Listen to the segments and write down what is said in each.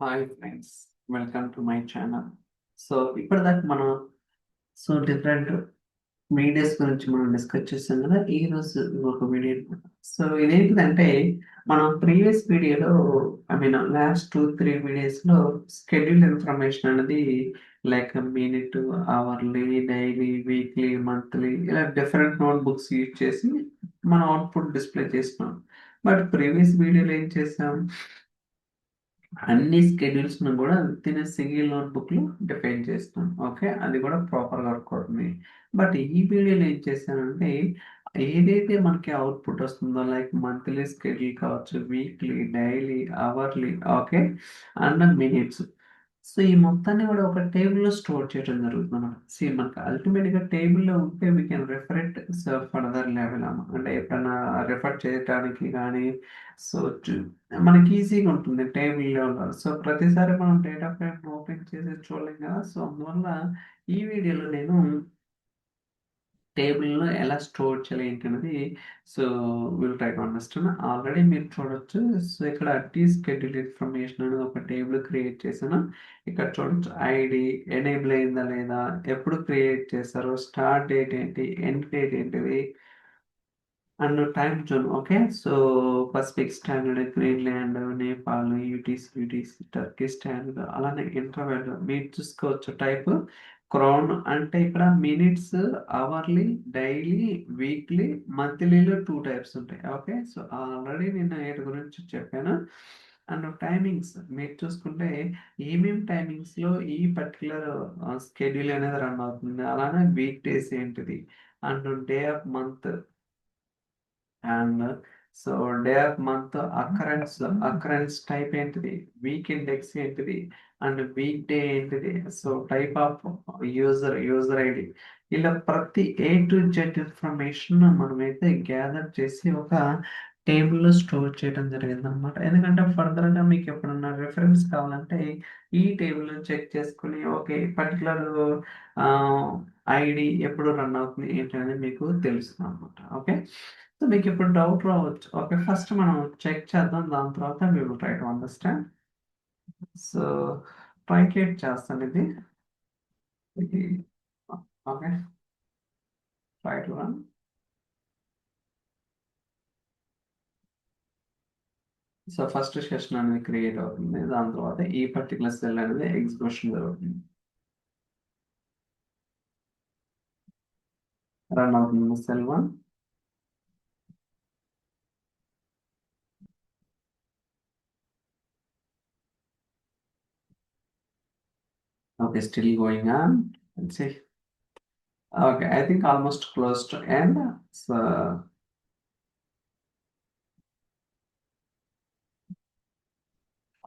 Hi friends, welcome to my channel. So ఇప్పటిదాకా మనం different medias గురించి మనం డిస్కస్ చేస్తాం కదా. ఈ రోజు ఒక వీడియో. సో ఇదేంటిదంటే మనం ప్రీవియస్ వీడియోలో లాస్ట్ 2-3 వీడియోస్లో స్కెడ్యూల్ ఇన్ఫర్మేషన్ అనేది like minute, hourly, daily, weekly, monthly ఇలా డిఫరెంట్ నోట్ బుక్స్ యూజ్ చేసి మనం అవుట్పుట్ డిస్ప్లే చేస్తున్నాం. బట్ ప్రీవియస్ వీడియోలో ఏం చేసాం, అన్ని స్కెడ్యూల్స్ ను కూడా విత్ ఇన్ సింగిల్ నోట్బుక్ లో డిఫైన్ చేస్తాం. ఓకే, అది కూడా ప్రాపర్ గా వర్క్ అవుతుంది. బట్ ఈ వీడియోలో ఏం చేశానంటే ఏదైతే మనకి అవుట్పుట్ వస్తుందో లైక్ మంత్లీ స్కెడ్యూల్ కావచ్చు, weekly, daily, hourly, okay, and minutes. So ఈ మొత్తాన్ని కూడా ఒక టేబుల్లో స్టోర్ చేయడం జరుగుతుంది అన్నమాట. మనకి అల్టిమేట్గా టేబుల్లో ఉంటే we can refer it further level అంటే ఎప్పుడైనా రెఫర్ చేయడానికి కానీ. సో మనకి ఈజీగా ఉంటుంది టేబుల్లో. సో ప్రతిసారి మనం డేటా ఫ్రేమ్ ఓపెన్ చేసి చూడలేం కదా. సో అందువల్ల ఈ వీడియోలో నేను టేబుల్‌లో ఎలా స్టోర్ చేయాలి ఏంటనేది so will try to understand. Already మీరు చూడొచ్చు. సో ఇక్కడ టీ స్కెడ్యూల్ ఇన్ఫర్మేషన్ అని ఒక టేబుల్ క్రియేట్ చేశాను. ఇక్కడ చూడొచ్చు ఐడీ ఎనేబుల్ అయిందా లేదా, ఎప్పుడు క్రియేట్ చేశారు, స్టార్ట్ డేట్ ఏంటి, ఎండ్ డేట్ ఏంటిది and time zone. Okay, so pacific standard, Greenland, Nepal, UTC, Turkey standard, అలానే ఇంటర్వెల్ మీరు చూసుకోవచ్చు. టైప్ క్రౌన్ అంటే ఇక్కడ మినిట్స్, అవర్లీ, డైలీ, వీక్లీ, మంత్లీలో 2 టైప్స్ ఉంటాయి. ఓకే, సో ఆల్రెడీ నేను వీటి గురించి చెప్పాను. అండ్ టైమింగ్స్ మీరు చూసుకుంటే ఏమేమి టైమింగ్స్లో ఈ పర్టికులర్ స్కెడ్యూల్ అనేది రన్ అవుతుంది, అలానే వీక్ డేస్ ఏంటిది, and day of month, and so day of month occurrence type ఏంటిది, వీక్ ఇండెక్స్ ఏంటిది, అండ్ వీక్ డే ఏంటిది, so type of user ID, ఇలా ప్రతి A to Z ఇన్ఫర్మేషన్ మనమైతే గ్యాదర్ చేసి ఒక టేబుల్లో స్టోర్ చేయడం జరిగింది అనమాట. ఎందుకంటే ఫర్దర్గా మీకు ఎప్పుడన్నా రెఫరెన్స్ కావాలంటే ఈ టేబుల్ చెక్ చేసుకుని ఓకే పర్టికులర్ ఐడి ఎప్పుడు రన్ అవుతుంది ఏంటనేది మీకు తెలుస్తుంది అనమాట. ఓకే, సో మీకు ఇప్పుడు డౌట్ రావచ్చు. ఓకే, ఫస్ట్ మనం చెక్ చేద్దాం, దాని తర్వాత we will try to understand. So ట్రైకేట్ చేస్తాను ఇది okay, try to run. So first session అనేది క్రియేట్ అవుతుంది, దాని తర్వాత ఈ పర్టికులర్ సెల్ అనేది ఎగ్జిక్యూషన్ జరుగుతుంది, రన్ అవుతుంది cell 1. Okay, still going on. Okay, I think almost close to end. So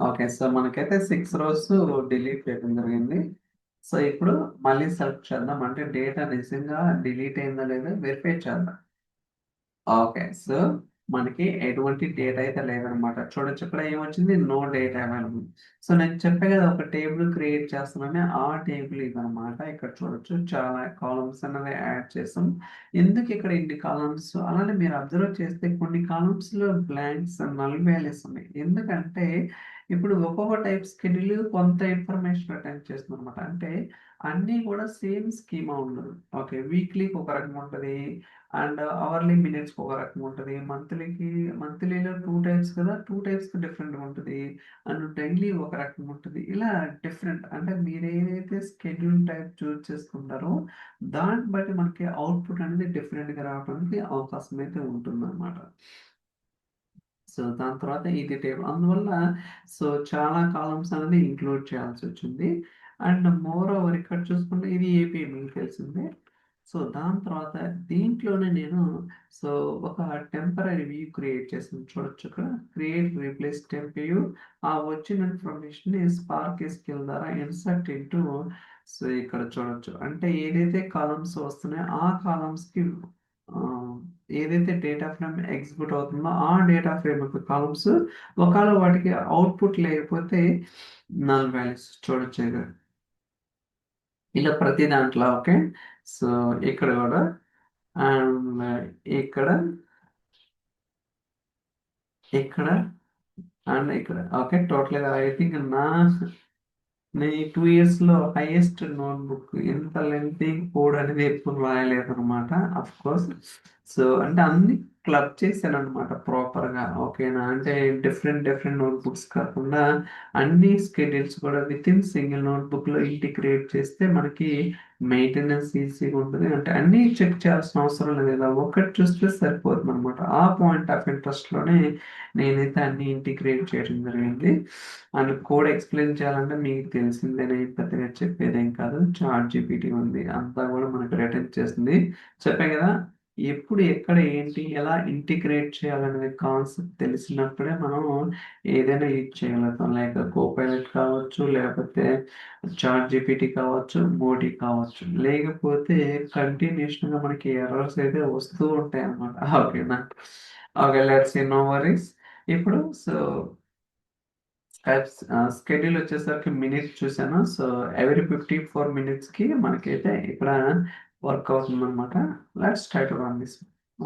okay, so మనకైతే 6 rows డిలీట్ చేయడం జరిగింది. సో ఇప్పుడు మళ్ళీ సెలెక్ట్ చేద్దాం, అంటే డేటా నిజంగా డిలీట్ అయిందా లేదా వెరిఫై చేద్దాం. ఓకే, సో మనకి ఎటువంటి డేటా అయితే లేదనమాట. చూడొచ్చు ఇక్కడ ఏమొచ్చింది, నో డేటా అవైలబుల్. సో నేను చెప్పే కదా ఒక టేబుల్ క్రియేట్ చేస్తున్నాను, ఆ టేబుల్ ఇదనమాట. ఇక్కడ చూడొచ్చు చాలా కాలమ్స్ అనేది యాడ్ చేసాం. ఎందుకు ఇక్కడ ఇన్ని కాలమ్స్, అలానే మీరు అబ్జర్వ్ చేస్తే కొన్ని కాలమ్స్ లో బ్లాంక్స్, నల్ వాల్యూస్ ఉన్నాయి. ఎందుకంటే ఇప్పుడు ఒక్కొక్క టైప్ స్కెడ్యూల్ కొంత ఇన్ఫర్మేషన్ అటెండ్ చేస్తుంది అనమాట. అంటే అన్నీ కూడా సేమ్ స్కీమా ఉండదు. ఓకే, వీక్లీకి ఒక రకం ఉంటుంది, అండ్ అవర్లీ మినిట్స్కి ఒక రకం ఉంటుంది, మంత్లీలో 2 టైప్స్ కదా, 2 టైప్స్కి డిఫరెంట్గా ఉంటుంది, అండ్ డైలీ ఒక రకం ఉంటుంది. ఇలా డిఫరెంట్ అంటే మీరు ఏదైతే స్కెడ్యూల్ టైప్ చూస్ చేసుకుంటారో దాన్ని బట్టి మనకి అవుట్పుట్ అనేది డిఫరెంట్గా రావడానికి అవకాశం అయితే ఉంటుంది అనమాట. సో దాని తర్వాత ఇది టేబుల్, అందువల్ల సో చాలా కాలమ్స్ అనేది ఇంక్లూడ్ చేయాల్సి వచ్చింది. అండ్ మోర్ ఓవర్ ఇక్కడ చూసుకుంటే ఇది ఏపీ మీకు తెలిసిందే. సో దాని తర్వాత దీంట్లోనే నేను సో ఒక టెంపరరీ వ్యూ క్రియేట్ చేసాను. చూడొచ్చు ఇక్కడ క్రియేట్ రీప్లేస్ టెంప్ వ్యూ. ఆ వచ్చిన ఇన్ఫర్మేషన్ స్పార్క్ ఎస్క్యూఎల్ ద్వారా ఇన్సర్ట్ ఇంటూ. సో ఇక్కడ చూడొచ్చు అంటే ఏదైతే కాలమ్స్ వస్తున్నాయో ఆ కాలమ్స్కి ఏదైతే డేటా ఫ్రేమ్ ఎగ్జిక్యూట్ అవుతుందో ఆ డేటా ఫ్రేమ్ యొక్క కాలమ్స్ ఒకవేళ వాటికి అవుట్పుట్ లేకపోతే నల్ వాల్యూస్ చూడొచ్చు ఇక్కడ. ఇలా ప్రతి దాంట్లో ఓకే, సో ఇక్కడ కూడా అండ్ ఇక్కడ ఇక్కడ అండ్ ఇక్కడ ఓకే టోటల్గా ఐ థింక్ నేను ఈ 2 ఇయర్స్లో హైయెస్ట్ నోట్బుక్ ఎంత లెంతీ కోడ్ అనేది ఎప్పుడు రాయలేదు అనమాట అఫ్ కోర్స్. సో అంటే అన్ని క్లబ్ చేశాను అనమాట ప్రాపర్గా ఓకేనా, అంటే డిఫరెంట్ డిఫరెంట్ నోట్బుక్స్ కాకుండా అన్ని స్కెడ్యూల్స్ కూడా విత్ ఇన్ సింగిల్ నోట్బుక్లో ఇంటిగ్రేట్ చేస్తే మనకి మెయింటెనెన్స్ ఈజీగా ఉంటుంది. అంటే అన్నీ చెక్ చేయాల్సిన అవసరం లేదు కదా, ఒక్కటి చూస్తే సరిపోతుంది అనమాట. ఆ పాయింట్ ఆఫ్ ఇంట్రెస్ట్లోనే నేనైతే అన్ని ఇంటిగ్రేట్ చేయడం జరిగింది. అండ్ కోడ్ ఎక్స్ప్లెయిన్ చేయాలంటే మీకు తెలిసిందేనే, పెద్దగా చెప్పేదేం కాదు. చాట్ జీపీటీ ఉంది, అంతా కూడా మనకు రిటర్న్ చేస్తుంది. చెప్పే కదా, ఎప్పుడు ఎక్కడ ఏంటి ఎలా ఇంటిగ్రేట్ చేయాలనే కాన్సెప్ట్ తెలిసినప్పుడే మనం ఏదైనా యూజ్ చేయగలుగుతాం. లైక్ కోపైలట్ కావచ్చు, లేకపోతే చాట్ జీపీటీ కావచ్చు, మోడీ కావచ్చు. లేకపోతే కంటిన్యూషన్గా మనకి ఎర్రర్స్ అయితే వస్తూ ఉంటాయి అన్నమాట. ఓకేనా, okay let's see, no worries. ఇప్పుడు సో స్కెడ్యూల్ వచ్చేసరికి మినిట్స్ చూసాను. సో ఎవ్రీ 54 మినిట్స్కి మనకైతే ఇక్కడ వర్క్ అవుతుంది అనమాట. Let's try to run this.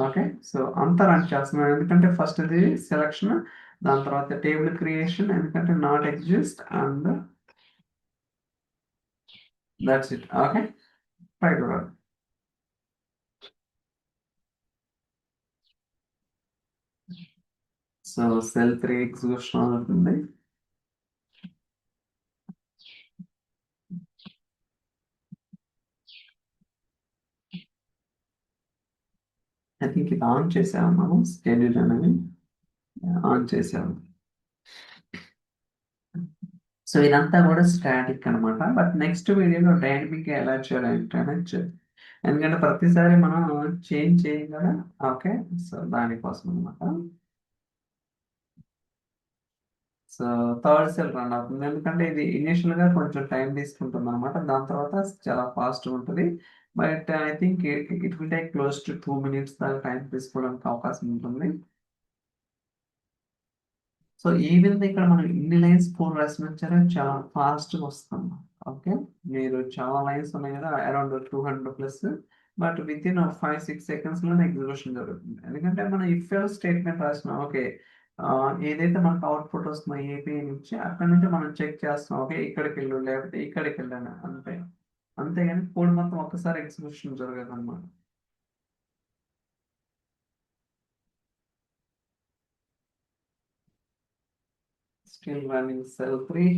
Okay, so అంతా రన్ చేస్తున్నాను ఎందుకంటే ఫస్ట్ ఇది సెలక్షన్, దాని తర్వాత టేబుల్ క్రియేషన్ ఎందుకంటే not exist, and that's it. Okay, try to run. So cell 3 execution అవుతుంది. ఐ థింక్ ఇది ఆన్ చేసాము మనం, స్కెడ్యూల్ అనేది ఆన్ చేసాము. సో ఇదంతా కూడా స్టాటిక్ అనమాట. బట్ నెక్స్ట్ వీడియోలో డైనమిక్ ఎలా చేయాలి ఏంటనేది ఎందుకంటే ప్రతిసారి మనం చేంజ్ చేయం కదా. ఓకే, సో దానికోసం అనమాట. సో థర్డ్ సెల్ రన్ అవుతుంది ఎందుకంటే ఇది ఇనిషియల్ గా కొంచెం టైం తీసుకుంటుంది అనమాట, దాని తర్వాత చాలా ఫాస్ట్ ఉంటుంది. But I think it will take close to 2 minutes దాకా టైం తీసుకోవడానికి అవకాశం ఉంటుంది. సో ఈవెన్ ఇక్కడ మనం ఇన్ని లైన్స్ కోడ్ రాసినా చాలా ఫాస్ట్గా వస్తాం. ఓకే, మీరు చాలా లైన్స్ ఉన్నాయి కదా, అరౌండ్ 200+, బట్ విత్ ఇన్ 5-6 సెకండ్స్లోనే ఎగ్జిక్యూషన్ జరుగుతుంది. ఎందుకంటే మనం ఇఫ్ ఎల్స్ స్టేట్మెంట్ రాసినాం ఓకే, ఏదైతే మనకు అవుట్పుట్ వస్తుందో ఏపీఐ నుంచి, అక్కడ నుంచి మనం చెక్ చేస్తాం ఓకే ఇక్కడికి వెళ్ళు లేకపోతే ఇక్కడికి వెళ్ళాను అంతే. అంతేగాని కోడ్ మొత్తం ఒక్కసారి ఎగ్జిక్యూషన్ జరగదు అనమాట. Still running cell 3.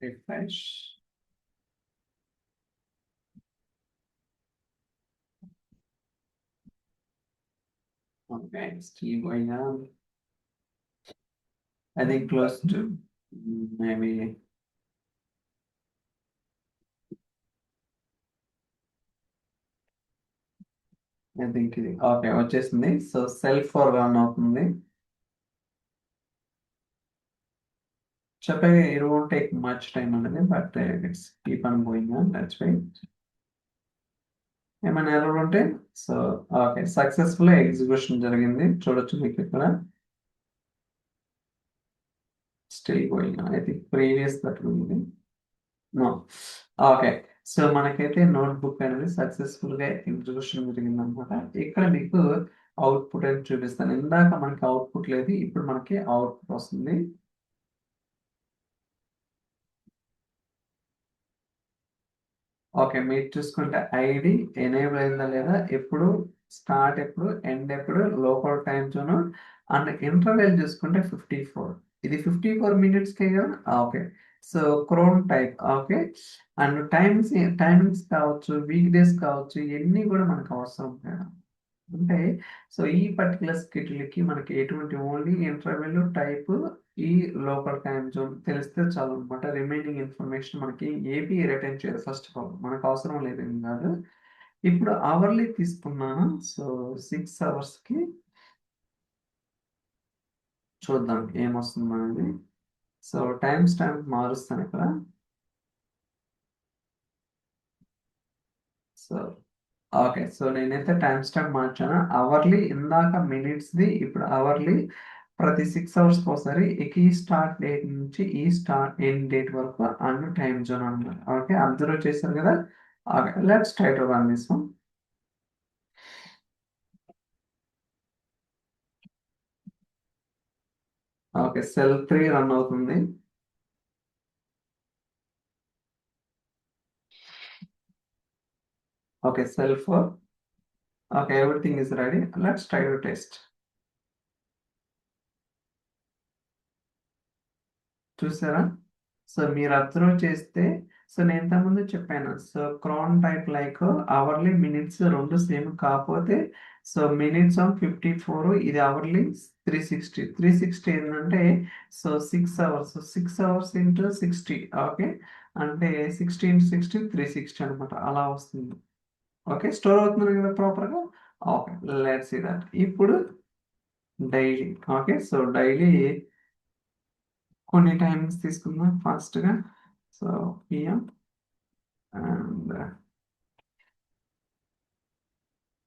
Refresh. Okay, still going on. I think close to maybe. I think okay వచ్చేసింది. సో సెల్ 4 రన్ అవుతుంది. చెప్పే it won't take much time అనేది, but it's keep on going on. Let's wait. ఏమైనా error ఉంటే so okay successful execution జరిగింది చూడొచ్చు మీకు ఇక్కడ. Still going on. I think previous that ఉంది. నో. ఓకే, సో మనకైతే నోట్బుక్ అనేది సక్సెస్ఫుల్ గా ఎగ్జిక్యూషన్ జరిగింది అనమాట. ఇక్కడ మీకు అవుట్పుట్ అని చూపిస్తాను. ఇందాక మనకి అవుట్పుట్ లేదు, ఇప్పుడు మనకి అవుట్పుట్ వస్తుంది. ఓకే, మీరు చూసుకుంటే ఐడి ఎనేబుల్ అయిందా లేదా, ఎప్పుడు స్టార్ట్, ఎప్పుడు ఎండ్, ఎప్పుడు local time zone, and interval చూసుకుంటే 54. ఇది 54 మినిట్స్కే కదా. Okay, so chrome type. Okay, and timings కావచ్చు, వీక్ డేస్ కావచ్చు, ఇవన్నీ కూడా మనకు అవసరం కదా. అంటే సో ఈ పర్టికులర్ స్కెడ్యూల్కి మనకి ఎటువంటి ఓన్లీ ఇంటర్వెల్ టైప్, ఈ లోకల్ టైం జోన్ తెలిస్తే చాలు అనమాట. రిమైనింగ్ ఇన్ఫర్మేషన్ మనకి ఏపీ రిటర్న్ చేయదు. ఫస్ట్ ఆఫ్ ఆల్ మనకు అవసరం లేదు ఏం కాదు. ఇప్పుడు అవర్లీ తీసుకున్నాను. సో 6 అవర్స్కి చూద్దాం ఏమొస్తుంది అనేది. సో టైం స్టాంప్ మారుస్తాను ఇక్కడ. So okay. సో నేనైతే టైమ్ స్టాంప్ మార్చాను. అవర్లీ ఇందాక మినిట్స్‌ది ఇప్పుడు అవర్లీ ప్రతి 6 అవర్స్‌కి ఒకసారి ఈ స్టార్ట్ డేట్ నుంచి ఈ స్టార్ట్ ఎండ్ డేట్ వరకు టైమ్ జోన్ అన్నమాట. ఓకే. అబ్జర్వ్ చేశారు కదా! Okay. Let's try to run this one. Okay. Cell 3 run అవుతుంది. Okay. Cell 4. Okay. Everything is ready. Let's try to test. చూసారా? సో మీరు అబ్జర్వ్ చేస్తే సో నేను ఇంతకుముందు చెప్పాను. So cron type like hourly, minutes 2 same కాకపోతే సో మినిట్స్ 54 ఇది hourly 360. 360 ఏంటంటే so 6 hours. 6 hours into 60 okay. అంటే 60 ఇంటూ 60 360 అనమాట. అలా వస్తుంది. ఓకే. స్టోర్ అవుతుంది కదా ప్రాపర్‌గా. ఓకే. Let's see that. ఇప్పుడు డైలీ ఓకే. సో డైలీ కొన్ని టైమింగ్స్ తీసుకుందాం ఫాస్ట్‌గా. So PM and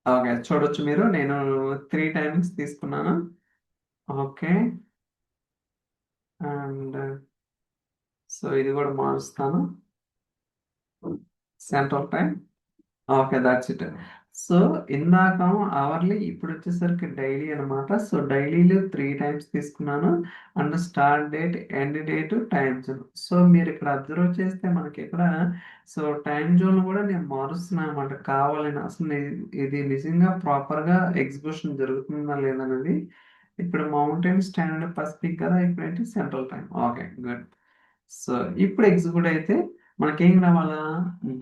okay. చూడొచ్చు మీరు. నేను 3 టైమింగ్స్ తీసుకున్నాను. ఓకే. అండ్ సో ఇది కూడా మారుస్తాను. Central time. Okay. That's it. So ఇందాక అవర్లీ ఇప్పుడొచ్చేసరికి డైలీ అనమాట. సో డైలీలో 3 టైమ్స్ తీసుకున్నాను. And start date, end date, time zone. So మీరిక్కడ అబ్జర్వ్ చేస్తే మనకిక్కడ సో టైమ్ జోన్ కూడా నేను మారుస్తున్నాననమాట కావాలని. అసలు ఇది నిజంగా ప్రాపర్‌గా ఎగ్జిక్యూషన్ జరుగుతుందా లేదనేది. ఇప్పుడు మౌంటైన్ స్టాండర్డ్ పసిఫిక్ కదా! ఇప్పుడేంటి central time. Okay. Good. So ఇప్పుడు ఎగ్జిక్యూట్ అయితే మనకేం రావాలా?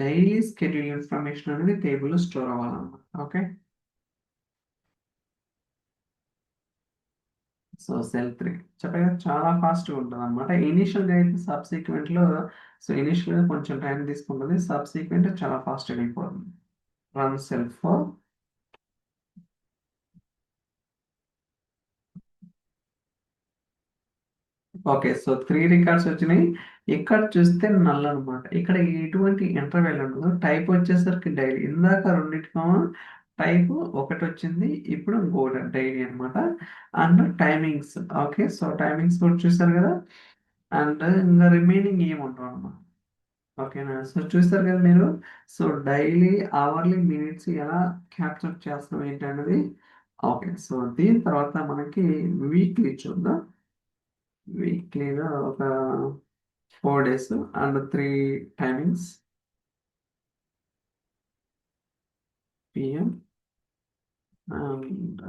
డైలీ స్కెడ్యూల్ ఇన్ఫర్మేషన్ అనేది టేబుల్‌లో స్టోర్ అవ్వాలన్నమాట. ఓకే. సో సెల్ 3 చెప్పా కదా! చాలా ఫాస్ట్‌గా ఉంటదన్నమాట. ఇనీషియల్‌గా అయితే సబ్‌సీక్వెంట్‌లో సో ఇనీషియల్‌గా కొంచెం టైం తీసుకుంటది. సబ్‌సీక్వెంట్ చాలా ఫాస్ట్‌గా అయిపోతుంది. Run cell 4. Okay. So 3 records వచ్చినాయి. ఇక్కడ చూస్తే నల్ అనమాట. ఇక్కడ ఎటువంటి ఇంటర్వెల్ ఉండదు. టైప్ వచ్చేసరికి డైలీ. ఇందాక రెండిటికేమో టైప్ ఒకటొచ్చింది. ఇప్పుడు ఇంకోటి డైలీ అనమాట. And timings okay. So timings కూడా చూసారు కదా! అండ్ ఇంగా రిమైనింగ్ ఏముండవనమాట. ఓకేనా? సో చూసారు కదా మీరు. సో డైలీ, అవర్లీ, మినిట్స్ ఎలా క్యాప్చర్ చేస్తున్నాం ఏంటనేది. ఓకే. సో దీని తర్వాత మనకి వీక్లీ చూద్దాం. వీక్లీలో ఒక 4 days and 3 timings PM and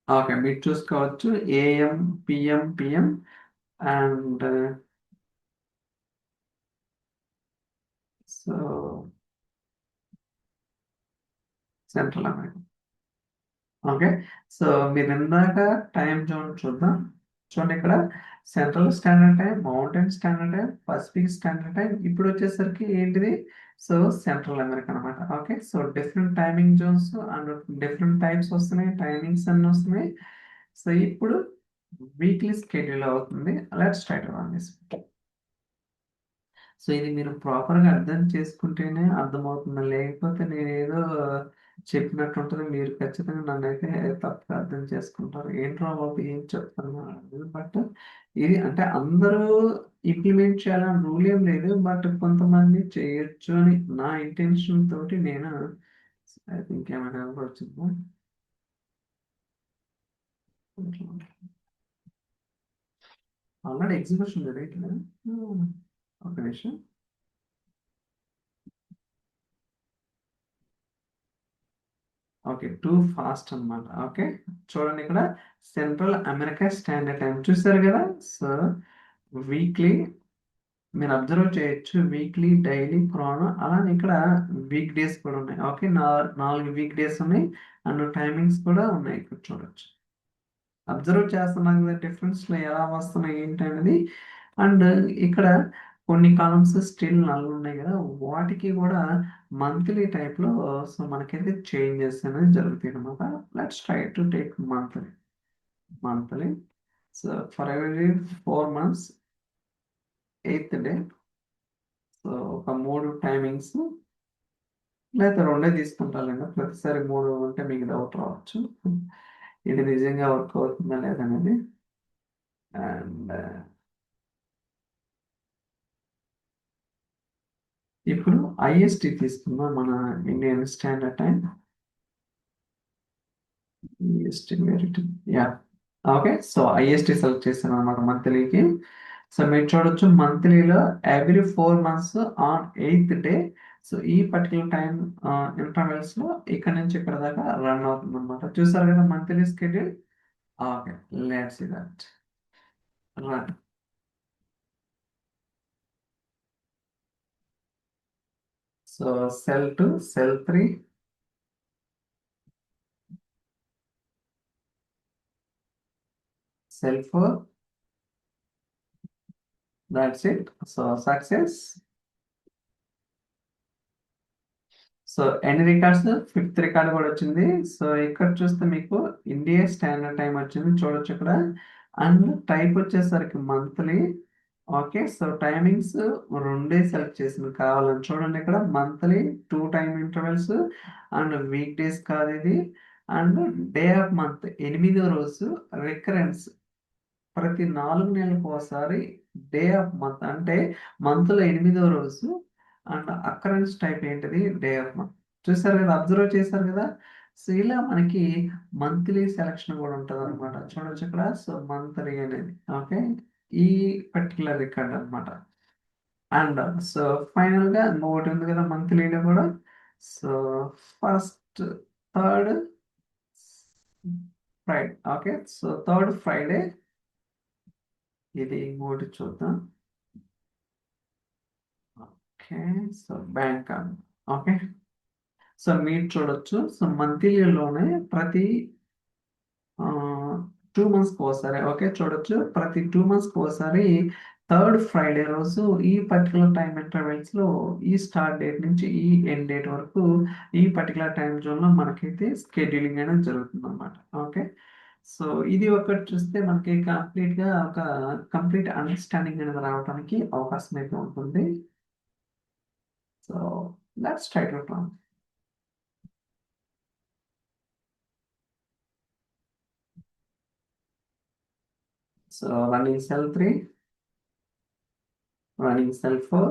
okay. మీరు చూసుకోవచ్చు AM, PM and so central America. Okay. So మీరిందాక టైమ్ జోన్ చూద్దాం. చూడండి ఇక్కడ central standard time, mountain standard time, pacific standard time. ఇప్పుడొచ్చేసరికి ఏంటిది? సో సెంట్రల్ అమెరికా అనమాట. Okay. So different timing zones and different types వస్తున్నాయి. టైమింగ్స్ అన్నీ వస్తున్నాయి. సో ఇప్పుడు వీక్లీ షెడ్యూల్ అవుతుంది. Let's try to run this. So ఇది మీరు ప్రాపర్‌గా అర్థం చేసుకుంటేనే అర్థమవుతుంది. లేకపోతే నేనేదో చెప్పినట్టు ఉంటది. మీరు ఖచ్చితంగా నన్నైతే తప్పుగా అర్థం చేసుకుంటారు. ఏంట్రా బాబు ఏం చెప్తున్నావు? బట్ ఇది అంటే అందరూ ఇంప్లిమెంట్ చేయాలని రూల్ ఏం లేదు. బట్ కొంతమంది చేయొచ్చు అని నా ఇంటెన్షన్ తోటి నేను ఐ థింక్ ఏమైనా ఎర్రర్ వచ్చిందా? ఆల్రెడీ ఎగ్జిక్యూషన్ జరగట్లేదా? ఒక నిమిషం. ఓకే. టూ ఫాస్ట్ అన్నమాట. ఓకే. చూడండి ఇక్కడ సెంట్రల్ అమెరికా స్టాండర్డ్ టైమ్ చూసారు కదా! సో వీక్లీ మీరు అబ్జర్వ్ చేయొచ్చు. వీక్లీ, డైలీ, క్రోనో అలానే ఇక్కడ వీక్ డేస్ కూడా ఉన్నాయి. ఓకే. 4 వీక్ డేస్ ఉన్నాయి. అండ్ టైమింగ్స్ కూడా ఉన్నాయి. ఇక్కడ చూడొచ్చు. అబ్జర్వ్ చేస్తున్నాం కదా! డిఫరెన్స్‌లో ఎలా వస్తున్నాయి ఏంటనేది. అండ్ ఇక్కడ కొన్ని కాలమ్స్ స్టిల్ నల్ ఉన్నాయి కదా! వాటికి కూడా మంత్లీ టైప్‌లో సో మనకైతే చేంజెస్ అనేది జరుగుతాయన్నమాట. Let's try to take monthly. Monthly. So for every 4 months, eighth day. So ఒక 3 టైమింగ్స్ లేకపోతే రెండే తీసుకుంటానండి. ప్రతిసారి 3 ఉంటే మీకు డౌట్ రావచ్చు. ఇది నిజంగా వర్క్ అవుతుందా లేదనేది. అండ్ ఇప్పుడు ఐఎస్టి తీసుకుందాం, మన ఇండియన్ స్టాండర్డ్ టైం. ఈఎస్టీ వెరిటీ, yeah. Okay, so IST select చేస్తాను అనమాట మంత్లీకి. సో మీరు చూడొచ్చు మంత్లీలో every 4 months on 8th day. So ఈ పర్టికులర్ టైం ఇంటర్వెల్స్ లో ఇక్కడ నుంచి ఇక్కడ దాకా రన్ అవుతుంది అనమాట. చూసారు కదా monthly schedule. Okay, let's see that run. So cell 2, cell 3, cell 4, that's it. So success. So ఎన్ని రికార్డ్స్, 5th రికార్డ్ కూడా వచ్చింది. సో ఇక్కడ చూస్తే మీకు ఇండియా స్టాండర్డ్ టైం వచ్చింది చూడొచ్చు ఇక్కడ. అండ్ టైప్ వచ్చేసరికి మంత్లీ. ఓకే, సో టైమింగ్స్ రెండే సెలెక్ట్ చేసింది, కావాలని చూడండి ఇక్కడ monthly 2 time intervals. And weak days కాదు ఇది. అండ్ డే ఆఫ్ మంత్ 8వ రోజు రికరెన్స్. ప్రతి 4 నెలలకు ఒకసారి డే ఆఫ్ మంత్ అంటే మంత్లో 8వ రోజు. అండ్ అక్కరెన్స్ టైప్ ఏంటిది, డే ఆఫ్ మంత్. చూసారు కదా, అబ్జర్వ్ చేశారు కదా. సో ఇలా మనకి మంత్లీ సెలక్షన్ కూడా ఉంటుంది అనమాట. చూడొచ్చు ఇక్కడ. సో మంత్లీ అనేది ఓకే, ఈ పర్టికులర్ రికార్డ్ అనమాట. అండ్ సో ఫైనల్ గా ఇంకొకటి ఉంది కదా మంత్లీలో కూడా. So first, third Friday. Okay, so third Friday ఇది ఇంకోటి చూద్దాం. Okay, so bank. Okay, so మీరు చూడొచ్చు. సో మంత్లీలోనే ప్రతి 2 మంత్స్కి ఒకసారి. ఓకే, చూడొచ్చు ప్రతి 2 మంత్స్కి ఒకసారి థర్డ్ ఫ్రైడే రోజు ఈ పర్టికులర్ టైం ఇంటర్వెల్స్ లో ఈ స్టార్ట్ డేట్ నుంచి ఈ ఎండ్ డేట్ వరకు ఈ పర్టికులర్ టైం జోన్ లో మనకైతే స్కెడ్యూలింగ్ అనేది జరుగుతుంది అనమాట. ఓకే, సో ఇది ఒకటి చూస్తే మనకి కంప్లీట్ గా ఒక కంప్లీట్ అండర్స్టాండింగ్ అనేది రావడానికి అవకాశం అయితే ఉంటుంది. So let's try to plan. So running cell 3, running cell 4.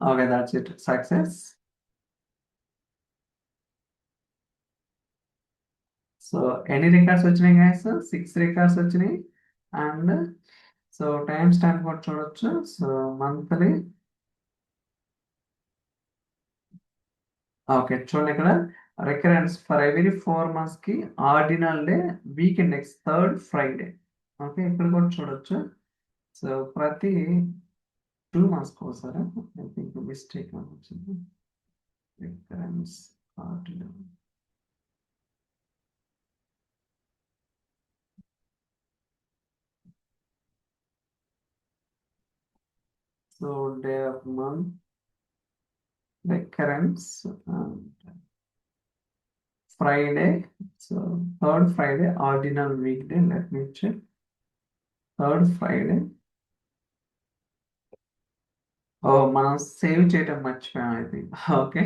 Okay, that's it. Success. So ఎన్ని రికార్డ్స్ వచ్చినాయి గైస్, 6 రికార్డ్స్ వచ్చినాయి. అండ్ సో టైం స్టాంప్ కూడా చూడొచ్చు. So monthly. ఓకే, చూడండి ఇక్కడ రికరెన్స్ ఫర్ ఎవ్రీ 4 మంత్స్ కి ordinal day, weekend next third Friday. Okay, ఇక్కడ కూడా చూడొచ్చు. సో ప్రతి 2 మంత్స్కి ఒకసారి. ఐ థింక్ మిస్టేక్ వచ్చింది. Recurrence ordinal. So day of month recurrence Friday. So third Friday, ordinal weekday. Let me check. Third Friday. ఓ మనం సేవ్ చేయటం మర్చిపోయాం ఇది. ఓకే,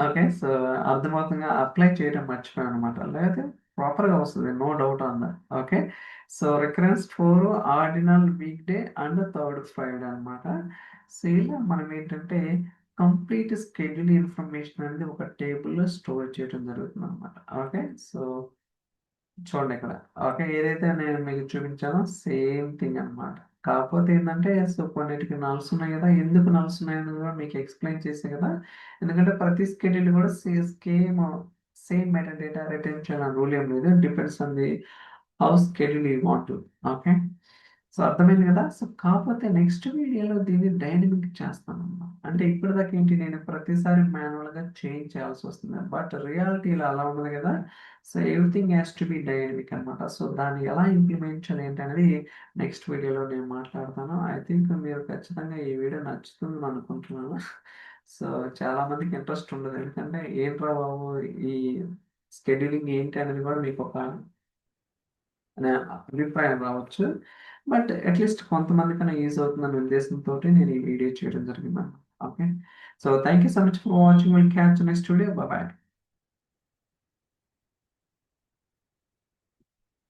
ఓకే, సో అర్థమవుతుందిగా, అప్లై చేయటం మర్చిపోయాం అనమాట. లేకపోతే ప్రాపర్గా వస్తుంది, no doubt on that. Okay, so recurrence 4 ordinal weekday and third Friday అనమాట. సో ఇలా మనం ఏంటంటే కంప్లీట్ స్కెడ్యూల్ ఇన్ఫర్మేషన్ అనేది ఒక టేబుల్లో స్టోర్ చేయడం జరుగుతుంది అనమాట. ఓకే, సో చూడండి ఇక్కడ. ఓకే, ఏదైతే నేను మీకు చూపించానో సేమ్ థింగ్ అన్నమాట. కాకపోతే ఏంటంటే సో కొన్నిటికి నల్స్ ఉన్నాయి కదా, ఎందుకు నల్స్ ఉన్నాయని కూడా మీకు ఎక్స్ప్లెయిన్ చేసే కదా. ఎందుకంటే ప్రతి స్కెడ్యూల్ కూడా సేమ్ మెటా డేటా రిటర్న్ చేయాలని రూల్ ఏం లేదు. Depends on the how schedule you want to. Okay, so అర్థమైంది కదా. సో కాకపోతే నెక్స్ట్ వీడియోలో దీన్ని డైనమిక్ చేస్తాను. అంటే ఇప్పటిదాకా ఏంటి, నేను ప్రతిసారి మాన్యువల్గా చేంజ్ చేయాల్సి వస్తుంది. బట్ రియాలిటీలో అలా ఉండదు కదా. So everything has to be dynamic అనమాట. సో దాన్ని ఎలా ఇంప్లిమెంట్ చేయాలి ఏంటనేది నెక్స్ట్ వీడియోలో నేను మాట్లాడతాను. ఐ థింక్ మీరు ఖచ్చితంగా ఈ వీడియో నచ్చుతుంది అనుకుంటున్నాను. సో చాలా మందికి ఇంట్రెస్ట్ ఉండదు, ఎందుకంటే ఏంట్రా బాబు ఈ స్కెడ్యూలింగ్ ఏంటి అనేది కూడా మీకు ఒక అనే అభిప్రాయం రావచ్చు. బట్ అట్లీస్ట్ కొంతమందికైనా యూజ్ అవుతుందనే ఉద్దేశంతో నేను ఈ వీడియో చేయడం జరిగింది. Okay. So thank you so much for watching. We'll catch you next video. Bye bye.